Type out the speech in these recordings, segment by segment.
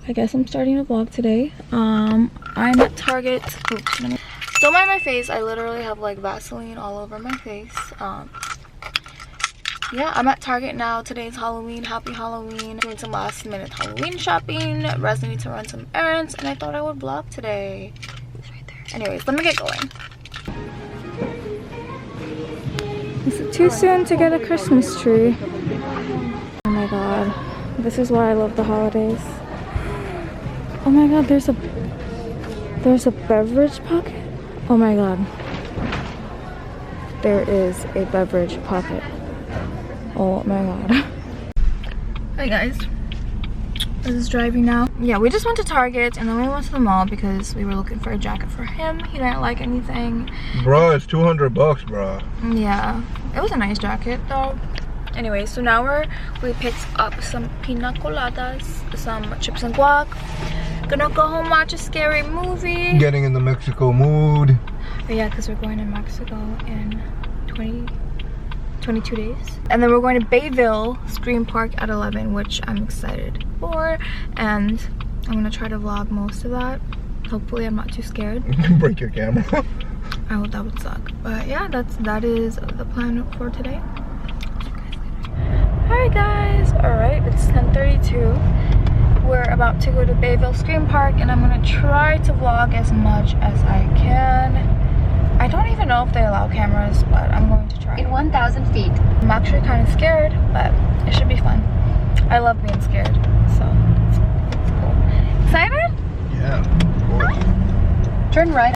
I guess I'm starting a vlog today. I'm at Target. Oops, don't mind my face. I literally have like Vaseline all over my face. Yeah, I'm at Target now. Today's Halloween. Happy Halloween. Doing some last minute Halloween shopping. Rez needs to run some errands and I thought I would vlog today. It's right there. Anyways, let me get going. Is it too soon to get a Christmas tree? Oh my god. This is why I love the holidays. Oh my god, there's a beverage pocket? Oh my god. There is a beverage pocket. Oh my god. Hi guys. This is driving now. Yeah, we just went to Target and then we went to the mall because we were looking for a jacket for him. He didn't like anything. Bro, it's $200, bro. Yeah. It was a nice jacket though. Anyway, so now we picked up some pina coladas, some chips and guac. Gonna go home, watch a scary movie. Getting in the Mexico mood. But yeah, because we're going to Mexico in 22 days. And then we're going to Bayville Scream Park at 11, which I'm excited for. And I'm gonna try to vlog most of that. Hopefully I'm not too scared. Break your camera. Oh, that would suck. But yeah, that is the plan for today. Alright guys, alright, it's 10:32. We're about to go to Bayville Scream Park and I'm gonna try to vlog as much as I can. I don't even know if they allow cameras, but I'm going to try. In 1,000 feet. I'm actually kind of scared, but it should be fun. I love being scared, so it's cool. Excited? Yeah, of course. Turn right.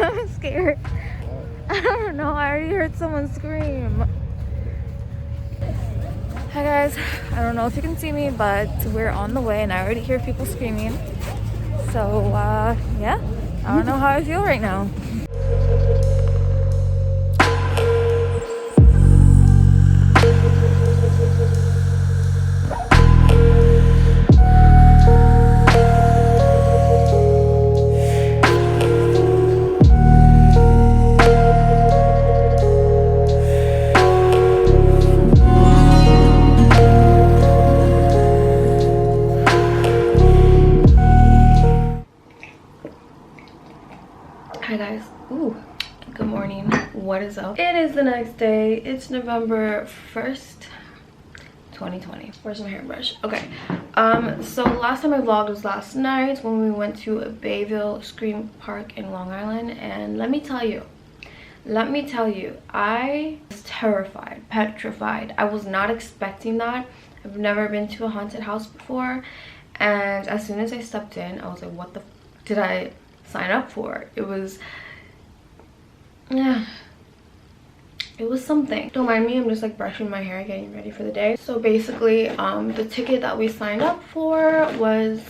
I'm scared. I don't know. I already heard someone scream. Hi guys. I don't know if you can see me, but we're on the way and I already hear people screaming. So yeah, I don't know how I feel right now. Hi guys. Ooh, good morning. What is up? It is the next day. It's November 1st, 2020. Where's my hairbrush? Okay. So last time I vlogged was last night when we went to Bayville Scream Park in Long Island, and let me tell you, I was terrified, petrified. I was not expecting that. I've never been to a haunted house before, and as soon as I stepped in, I was like, what the did I sign up for? It was, yeah, it was something. Don't mind me, I'm just like brushing my hair, getting ready for the day. So basically the ticket that we signed up for was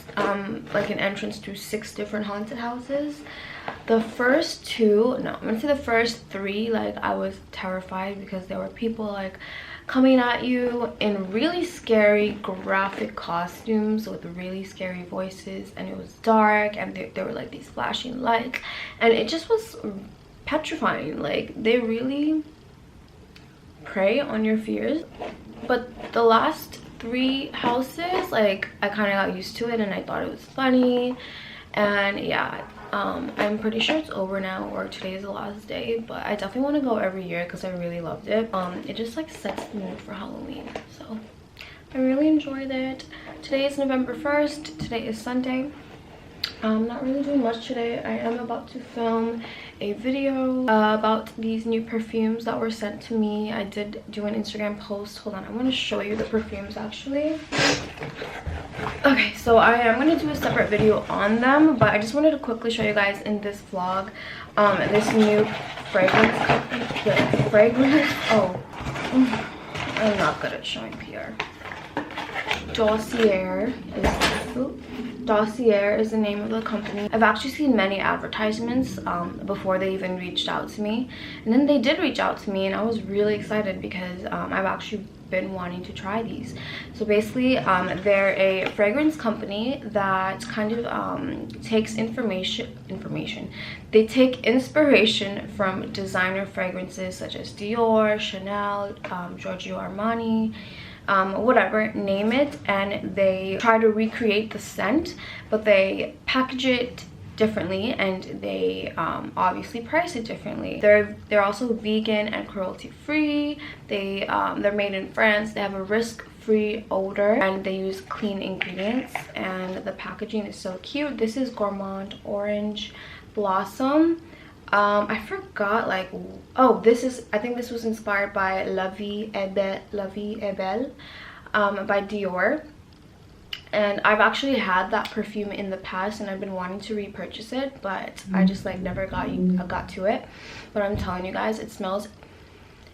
like an entrance to 6 different haunted houses. The first 2, no, I'm gonna say the first 3, like I was terrified because there were people like coming at you in really scary graphic costumes with really scary voices, and it was dark and there were like these flashing lights and it just was petrifying. Like they really prey on your fears. But the last 3 houses, like I kind of got used to it and I thought it was funny. And yeah, I'm pretty sure it's over now, or today is the last day, but I definitely want to go every year because I really loved it. It just like sets the mood for Halloween, so I really enjoyed it. Today is November 1st. Today is Sunday. I'm not really doing much today. I am about to film a video about these new perfumes that were sent to me. I did do an Instagram post. Hold on, I want to show you the perfumes actually. Okay, so I am going to do a separate video on them, but I just wanted to quickly show you guys in this vlog this new fragrance. Oh, I'm not good at showing PR. Dossier is Dossier is the name of the company. I've actually seen many advertisements before they even reached out to me, and then they did reach out to me, and I was really excited because I've actually been wanting to try these. So basically they're a fragrance company that kind of takes they take inspiration from designer fragrances such as Dior, Chanel, Giorgio Armani, whatever, name it, and they try to recreate the scent, but they package it differently, and they obviously price it differently. They're also vegan and cruelty free. They're made in France. They have a risk-free odor, and they use clean ingredients, and the packaging is so cute. This is Gourmand Orange Blossom. I forgot, like, oh, I think this was inspired by La Vie est Belle by Dior. And I've actually had that perfume in the past, and I've been wanting to repurchase it, but I just like never got to it. But I'm telling you guys, it smells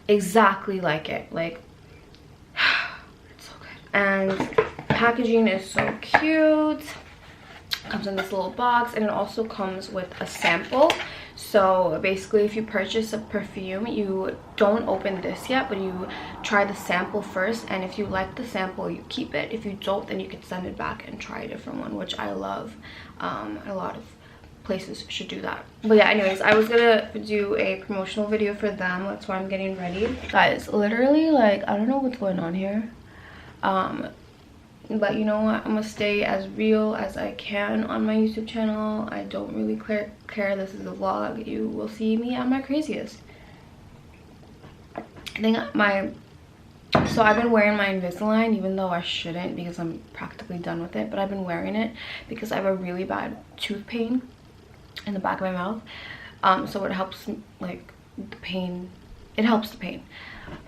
exactly like it. Like, it's so good. And packaging is so cute. Comes in this little box, and it also comes with a sample. So basically, if you purchase a perfume, you don't open this yet, but you try the sample first, and if you like the sample, you keep it. If you don't, then you can send it back and try a different one, which I love. A lot of places should do that. But yeah, anyways, I was gonna do a promotional video for them. That's why I'm getting ready, guys. Literally, like, I don't know what's going on here, but you know what, I'm gonna stay as real as I can on my YouTube channel. I don't really care. This is a vlog. You will see me at my craziest. I think so I've been wearing my Invisalign, even though I shouldn't because I'm practically done with it, but I've been wearing it because I have a really bad tooth pain in the back of my mouth. So it helps, like, the pain. It helps the pain.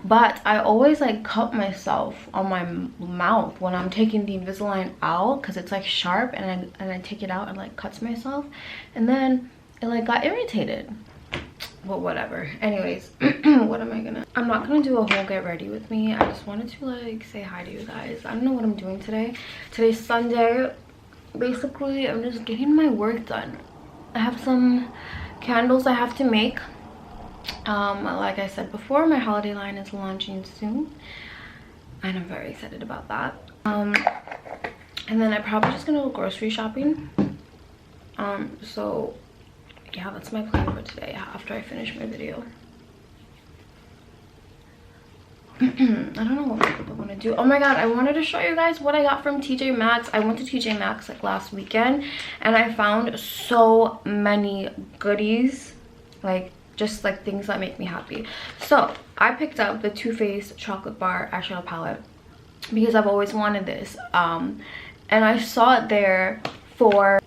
But I always like cut myself on my mouth when I'm taking the Invisalign out, because it's like sharp, and I take it out and like cuts myself, and then it like got irritated. But whatever. Anyways, what am I gonna, I'm not gonna do a whole get ready with me. I just wanted to like say hi to you guys. I don't know what I'm doing today. Today's Sunday. Basically, I'm just getting my work done. I have some candles I have to make. Like I said before, my holiday line is launching soon, and I'm very excited about that. And then I'm probably just gonna go grocery shopping. So yeah, that's my plan for today after I finish my video. I don't know what I want to do. Oh my god, I wanted to show you guys what I got from TJ Maxx. I went to TJ Maxx like last weekend, and I found so many goodies, like just like things that make me happy. So I picked up the Too Faced chocolate bar eyeshadow palette because I've always wanted this, and I saw it there for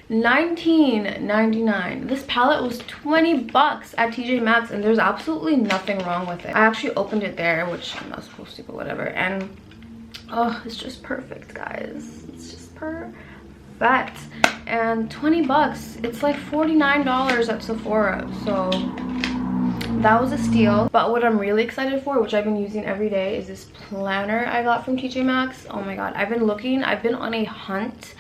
$19.99. This palette was 20 bucks at TJ Maxx, and there's absolutely nothing wrong with it. I actually opened it there, which I'm not supposed to, but whatever. And oh, it's just perfect, guys. It's just perfect. And 20 bucks, it's like $49 at Sephora, so that was a steal. But what I'm really excited for, which I've been using every day, is this planner I got from TJ Maxx. Oh my god, I've been on a hunt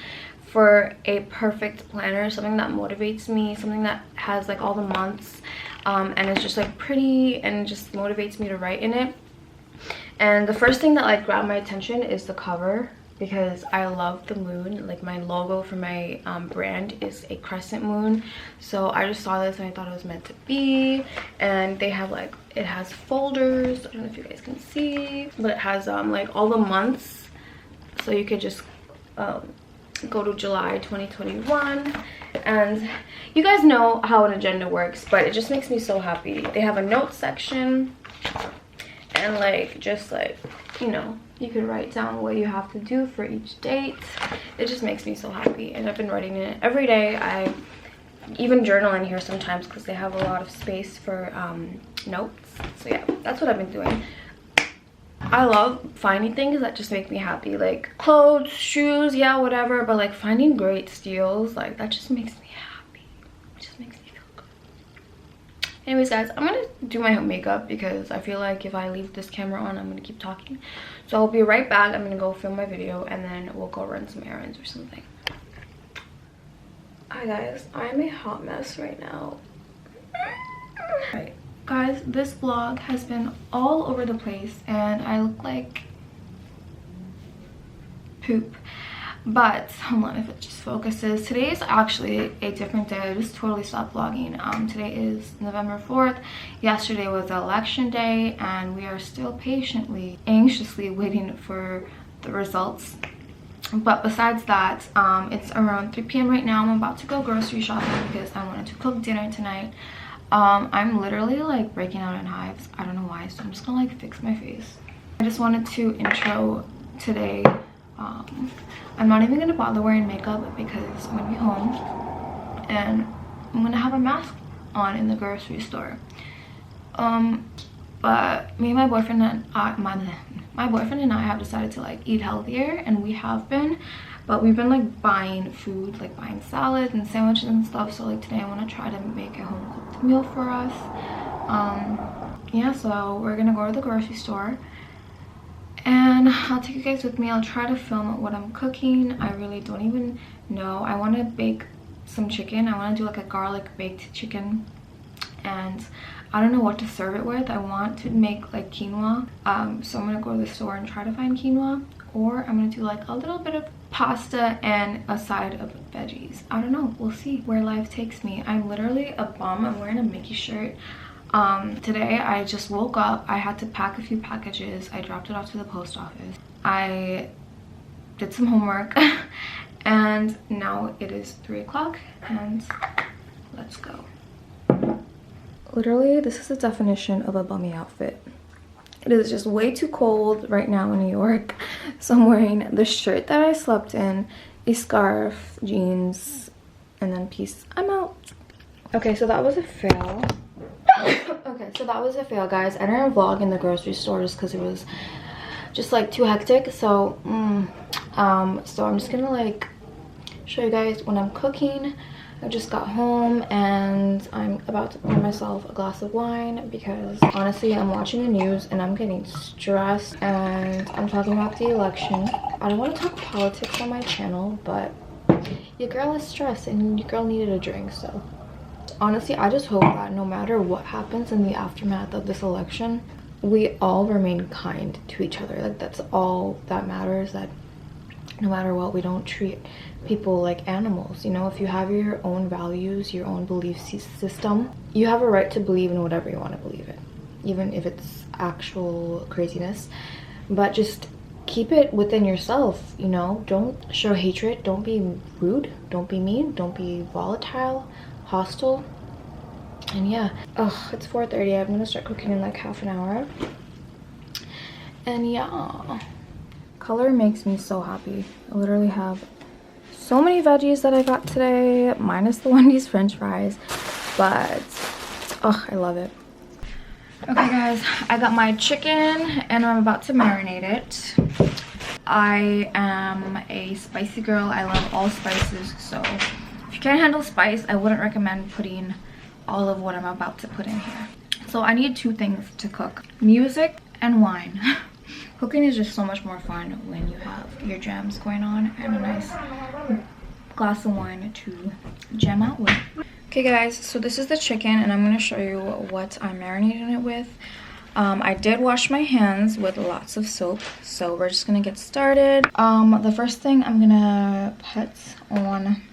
for a perfect planner, something that motivates me, something that has like all the months, and it's just like pretty and just motivates me to write in it. And the first thing that like grabbed my attention is the cover, because I love the moon. Like, my logo for my brand is a crescent moon, so I just saw this and I thought it was meant to be. And they have like, it has folders, I don't know if you guys can see, but it has like all the months, so you could just go to July 2021. And you guys know how an agenda works, but it just makes me so happy. They have a notes section, and like, just like, you know, you could write down what you have to do for each date. It just makes me so happy, and I've been writing it every day. I even journal in here sometimes because they have a lot of space for notes. So yeah, that's what I've been doing. I love finding things that just make me happy, like clothes, shoes, yeah, whatever, but like finding great steals, like that just makes me happy. It just makes me feel good. Anyways, guys, I'm gonna do my makeup because I feel like if I leave this camera on, I'm gonna keep talking. So I'll be right back. I'm gonna go film my video and then we'll go run some errands or something. Hi guys, I'm a hot mess right now. Right, guys, this vlog has been all over the place and I look like poop. But hold on, if it just focuses. Today is actually a different day. I just totally stopped vlogging. Today is November 4th. Yesterday was election day and we are still patiently, anxiously waiting for the results. But besides that, it's around 3 p.m. right now. I'm about to go grocery shopping because I wanted to cook dinner tonight. I'm literally like breaking out in hives. I don't know why, so I'm just gonna like fix my face. I just wanted to intro today. I'm not even gonna bother wearing makeup because I'm gonna be home and I'm gonna have a mask on in the grocery store. But me and my boyfriend and my boyfriend and I have decided to like eat healthier, and we have been, but we've been like buying food, like buying salads and sandwiches and stuff. So like today I want to try to make a home cooked meal for us. Yeah, so we're gonna go to the grocery store and I'll take you guys with me. I'll try to film what I'm cooking. I really don't even know. I want to bake some chicken. I want to do like a garlic baked chicken, and I don't know what to serve it with. I want to make like quinoa, so I'm gonna go to the store and try to find quinoa, or I'm gonna do like a little bit of pasta and a side of veggies. I don't know, we'll see where life takes me. I'm literally a bum. I'm wearing a Mickey shirt. Today I just woke up. I had to pack a few packages. I dropped it off to the post office. I did some homework and now it is 3 o'clock and let's go. Literally, this is the definition of a bummy outfit. It is just way too cold right now in New York. So I'm wearing the shirt that I slept in, a scarf, jeans, and then peace. I'm out. Okay, so that was a fail. Okay, so that was a fail, guys. I didn't vlog in the grocery store just because it was just like too hectic. So, so I'm just gonna like show you guys when I'm cooking. I just got home and I'm about to pour myself a glass of wine because honestly I'm watching the news and I'm getting stressed, and I'm talking about the election. I don't want to talk politics on my channel, but your girl is stressed and your girl needed a drink. So honestly, I just hope that no matter what happens in the aftermath of this election, we all remain kind to each other. Like that's all that matters, that no matter what, we don't treat people like animals. You know, if you have your own values, your own belief system, you have a right to believe in whatever you want to believe in, even if it's actual craziness. But just keep it within yourself, you know. Don't show hatred, don't be rude, don't be mean, don't be volatile, hostile. And yeah, it's 4:30. I'm gonna start cooking in like half an hour. And yeah, color makes me so happy. I literally have so many veggies that I got today, minus the Wendy's french fries, but I love it. Okay guys, I got my chicken and I'm about to marinate it. I am a spicy girl. I love all spices, so if you can't handle spice, I wouldn't recommend putting all of what I'm about to put in here. So I need 2 things to cook: music and wine. Cooking is just so much more fun when you have your jams going on and a nice glass of wine to jam out with. Okay guys, so this is the chicken and I'm going to show you what I'm marinating it with. I did wash my hands with lots of soap, so we're just going to get started. The first thing I'm going to put on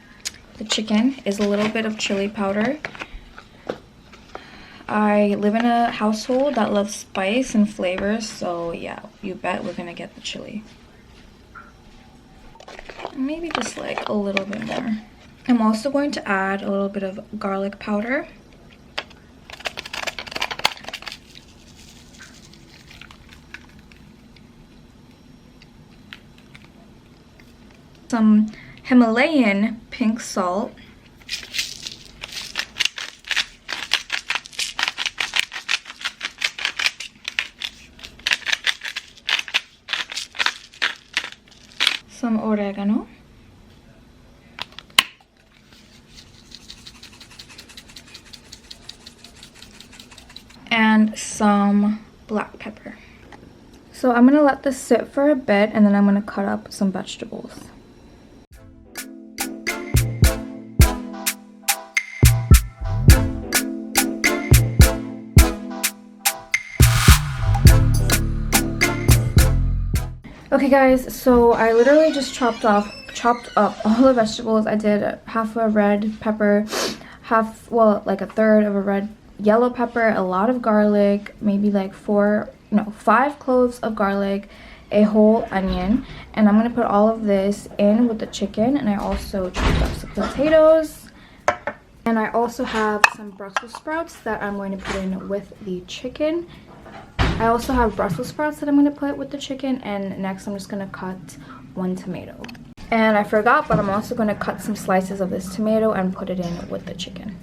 the chicken is a little bit of chili powder. I live in a household that loves spice and flavors, so yeah, you bet we're gonna get the chili. Maybe just like a little bit more. I'm also going to add a little bit of garlic powder. Some Himalayan pink salt. Some oregano. some black pepper. So I'm gonna let this sit for a bit, and then I'm gonna cut up some vegetables. Okay guys, so I literally just chopped up all the vegetables. I did half a red pepper, like a third of a red yellow pepper, a lot of garlic, maybe like 5 cloves of garlic, a whole onion, and I'm gonna put all of this in with the chicken. And I also chopped up some potatoes, and I also have some Brussels sprouts that I'm going to put in with the chicken. I also have Brussels sprouts that I'm going to put with the chicken, and next I'm just going to cut 1 tomato. And I forgot, but I'm also going to cut some slices of this tomato and put it in with the chicken.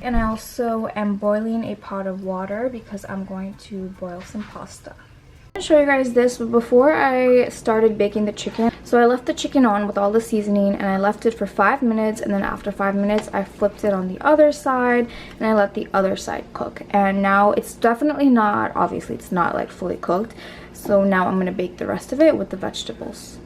And I also am boiling a pot of water because I'm going to boil some pasta. I'm going to show you guys this before I started baking the chicken. So I left the chicken on with all the seasoning, and I left it for 5 minutes, and then after 5 minutes I flipped it on the other side and I let the other side cook. And now it's definitely not, obviously it's not like fully cooked, so now I'm going to bake the rest of it with the vegetables.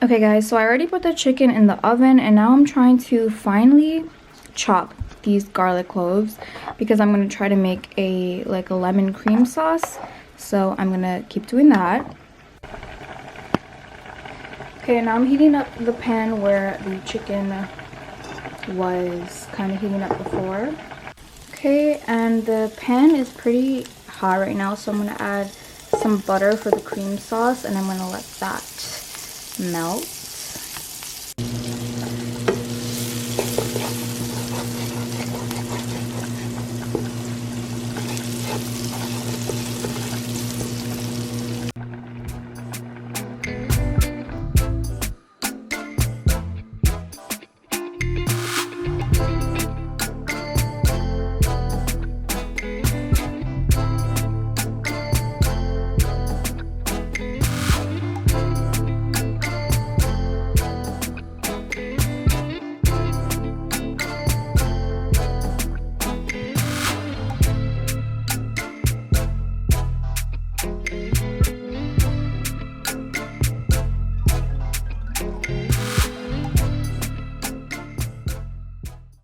Okay guys, so I already put the chicken in the oven, and now I'm trying to finely chop these garlic cloves because I'm going to try to make a lemon cream sauce. So I'm going to keep doing that. Okay, now I'm heating up the pan where the chicken was kind of heating up before. Okay, and the pan is pretty hot right now, so I'm going to add some butter for the cream sauce, and I'm going to let that melt.